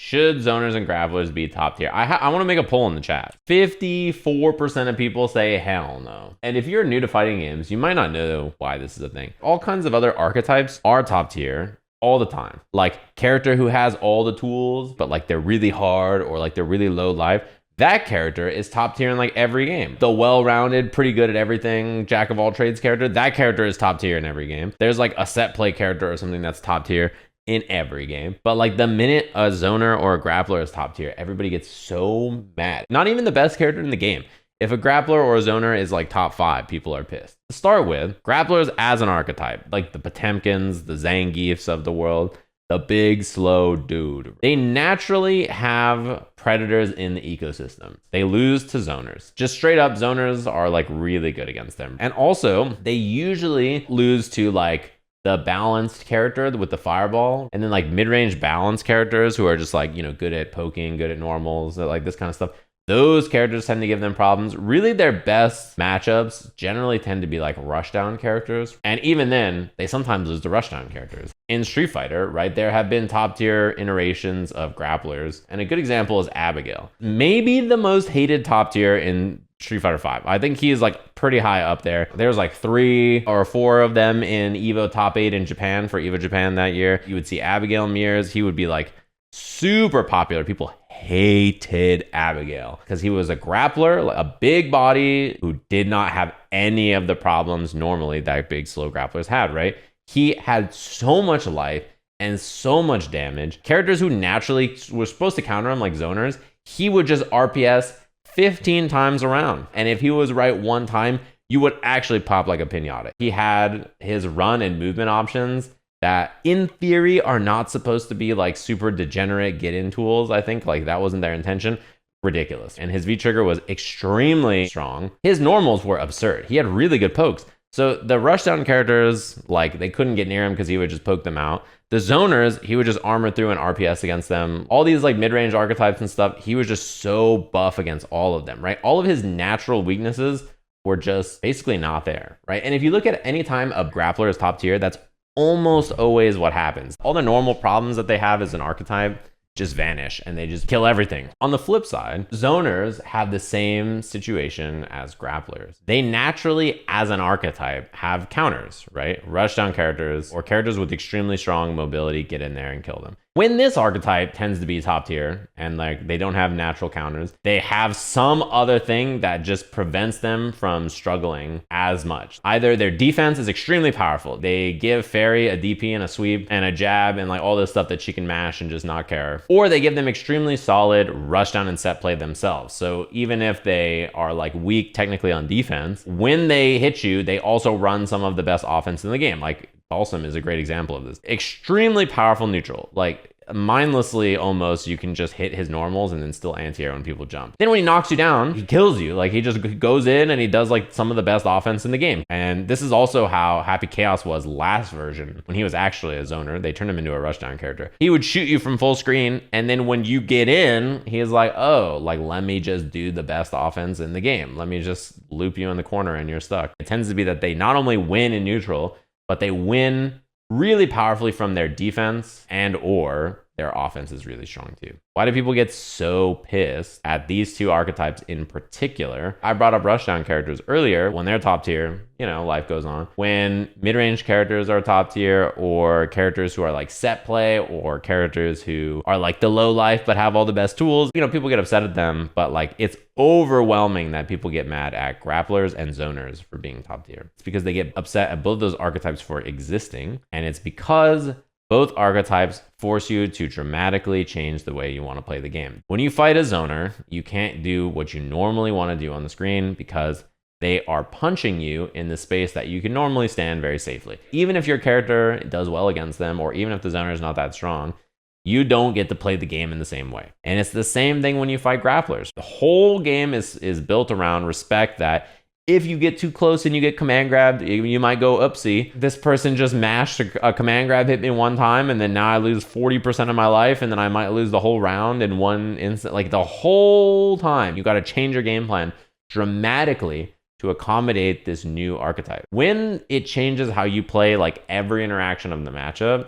Should zoners and grapplers be top tier? I want to make a poll in the chat. 54% of people say hell no. And if you're new to fighting games, you might not know why this is a thing. All kinds of other archetypes are top tier all the time. Like character who has all the tools, but like they're really hard or like they're really low life. That character is top tier in like every game. The well-rounded, pretty good at everything, jack of all trades character, that character is top tier in every game. There's like a set play character or something that's top tier in every game. But like the minute a zoner or a grappler is top tier, everybody gets so mad. Not even the best character in the game. If a grappler or a zoner is like top 5, people are pissed. To start with, grapplers as an archetype, like the Potemkins, the Zangiefs of the world, the big slow dude. They naturally have predators in the ecosystem. They lose to zoners. Just straight up, zoners are like really good against them. And also, they usually lose to like the balanced character with the fireball, and then like mid-range balanced characters who are just like, you know, good at poking, good at normals, like this kind of stuff. Those characters tend to give them problems. Really, their best matchups generally tend to be like rushdown characters. And even then, they sometimes lose to rushdown characters. In Street Fighter, right, there have been top tier iterations of grapplers. And a good example is Abigail. Maybe the most hated top tier in Street Fighter 5. I think he is like pretty high up there. There's like 3 or 4 of them in Evo top 8 in Japan for Evo Japan that year. You would see Abigail Mears. He would be like super popular. People hated Abigail because he was a grappler, a big body who did not have any of the problems normally that big slow grapplers had, right? He had so much life and so much damage. Characters who naturally were supposed to counter him, like zoners, he would just RPS 15 times around. And if he was right one time, you would actually pop like a piñata. He had his run and movement options that in theory are not supposed to be like super degenerate get-in tools. I think like that wasn't their intention. Ridiculous. And his V-trigger was extremely strong. His normals were absurd. He had really good pokes. So the rushdown characters, like they couldn't get near him because he would just poke them out. The zoners, he would just armor through and RPS against them. All these like mid-range archetypes and stuff, he was just so buff against all of them, right? All of his natural weaknesses were just basically not there, right? And if you look at any time a grappler is top tier, that's almost always what happens. All the normal problems that they have as an archetype just vanish and they just kill everything. On the flip side, zoners have the same situation as grapplers. They naturally, as an archetype, have counters, right? Rushdown characters or characters with extremely strong mobility get in there and kill them. When this archetype tends to be top tier and like they don't have natural counters, they have some other thing that just prevents them from struggling as much. Either their defense is extremely powerful. They give Fairy a DP and a sweep and a jab and like all this stuff that she can mash and just not care. Or they give them extremely solid rushdown and set play themselves. So even if they are like weak technically on defense, when they hit you, they also run some of the best offense in the game. Like Balsam is a great example of this. Extremely powerful neutral. Like mindlessly almost, you can just hit his normals and then still anti-air when people jump. Then when he knocks you down, he kills you. Like he just goes in and he does like some of the best offense in the game. And this is also how Happy Chaos was last version. When he was actually a zoner, they turned him into a rushdown character. He would shoot you from full screen, and then when you get in, he is like, oh, like let me just do the best offense in the game. Let me just loop you in the corner and you're stuck. It tends to be that they not only win in neutral, but they win really powerfully from their defense and or their offense is really strong too. Why do people get so pissed at these two archetypes in particular? I brought up rushdown characters earlier. When they're top tier, you know, life goes on. When mid-range characters are top tier, or characters who are like set play, or characters who are like the low life but have all the best tools, you know, people get upset at them, but like it's overwhelming that people get mad at grapplers and zoners for being top tier. It's because they get upset at both those archetypes for existing, and it's because both archetypes force you to dramatically change the way you want to play the game. When you fight a zoner, you can't do what you normally want to do on the screen because they are punching you in the space that you can normally stand very safely. Even if your character does well against them, or even if the zoner is not that strong, you don't get to play the game in the same way. And it's the same thing when you fight grapplers. The whole game is built around respect that if you get too close and you get command grabbed, you might go, oopsie, this person just mashed a command grab, hit me one time, and then now I lose 40% of my life, and then I might lose the whole round in one instant. Like the whole time, you got to change your game plan dramatically to accommodate this new archetype. When it changes how you play like every interaction of the matchup,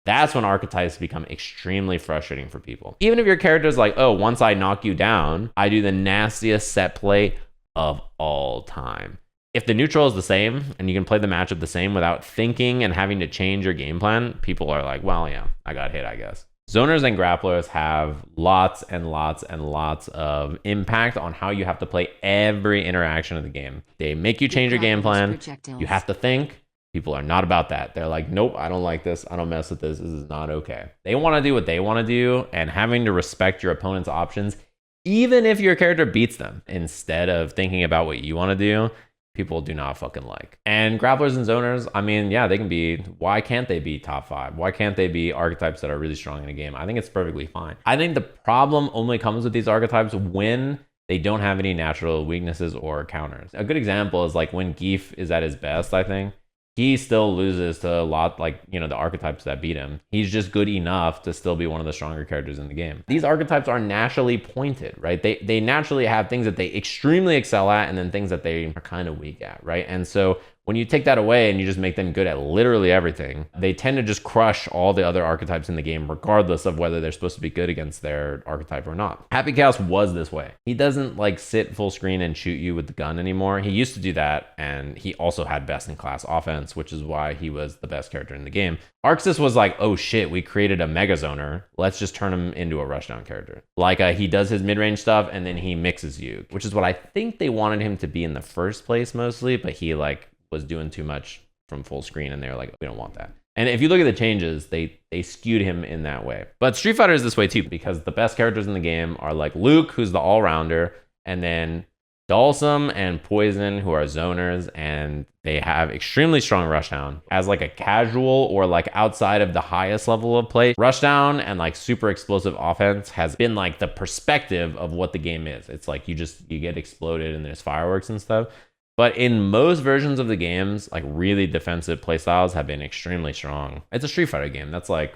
That's when archetypes become extremely frustrating for people. Even if your character's like, oh, once I knock you down, I do the nastiest set play of all time. If the neutral is the same and you can play the matchup the same without thinking and having to change your game plan, people are like, well, yeah, I got hit, I guess. Zoners and grapplers have lots and lots and lots of impact on how you have to play every interaction of the game. They make you change your game plan. You have to think. People are not about that. They're like, nope, I don't like this. I don't mess with this. This is not okay. They want to do what they want to do, and having to respect your opponent's options, even if your character beats them, instead of thinking about what you want to do, people do not fucking like. And grapplers and zoners, I mean, yeah, they can be, why can't they be top 5? Why can't they be archetypes that are really strong in a game? I think it's perfectly fine. I think the problem only comes with these archetypes when they don't have any natural weaknesses or counters. A good example is like when Geef is at his best, I think. He still loses to a lot, like, you know, the archetypes that beat him. He's just good enough to still be one of the stronger characters in the game. These archetypes are naturally pointed, right? They naturally have things that they extremely excel at and then things that they are kind of weak at, right? And so when you take that away and you just make them good at literally everything, they tend to just crush all the other archetypes in the game, regardless of whether they're supposed to be good against their archetype or not. Happy Chaos was this way. He doesn't like sit full screen and shoot you with the gun anymore. He used to do that, and he also had best in class offense, which is why he was the best character in the game. Arxis was like, oh shit, we created a mega zoner. Let's just turn him into a rushdown character. Like he does his mid-range stuff and then he mixes you, which is what I think they wanted him to be in the first place mostly, but he like was doing too much from full screen and they were like, we don't want that. And if you look at the changes, they skewed him in that way. But Street Fighter is this way too, because the best characters in the game are like Luke, who's the all-rounder, and then Dalsum and Poison, who are zoners, and they have extremely strong rushdown. As like a casual or like outside of the highest level of play, rushdown and like super explosive offense has been like the perspective of what the game is. It's like you get exploded and there's fireworks and stuff. But in most versions of the games, like really defensive playstyles have been extremely strong. It's a Street Fighter game. That's like,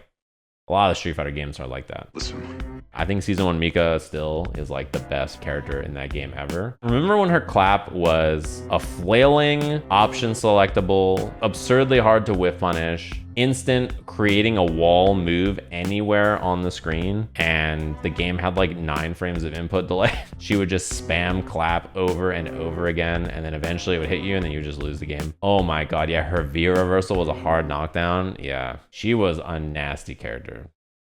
a lot of Street Fighter games are like that. Listen. I think Season 1 Mika still is like the best character in that game ever. Remember when her clap was a flailing, option selectable, absurdly hard to whiff punish, instant creating a wall move anywhere on the screen, and the game had like 9 frames of input delay? She would just spam clap over and over again, and then eventually it would hit you and then you would just lose the game. Oh my god, yeah, her V reversal was a hard knockdown. Yeah, she was a nasty character.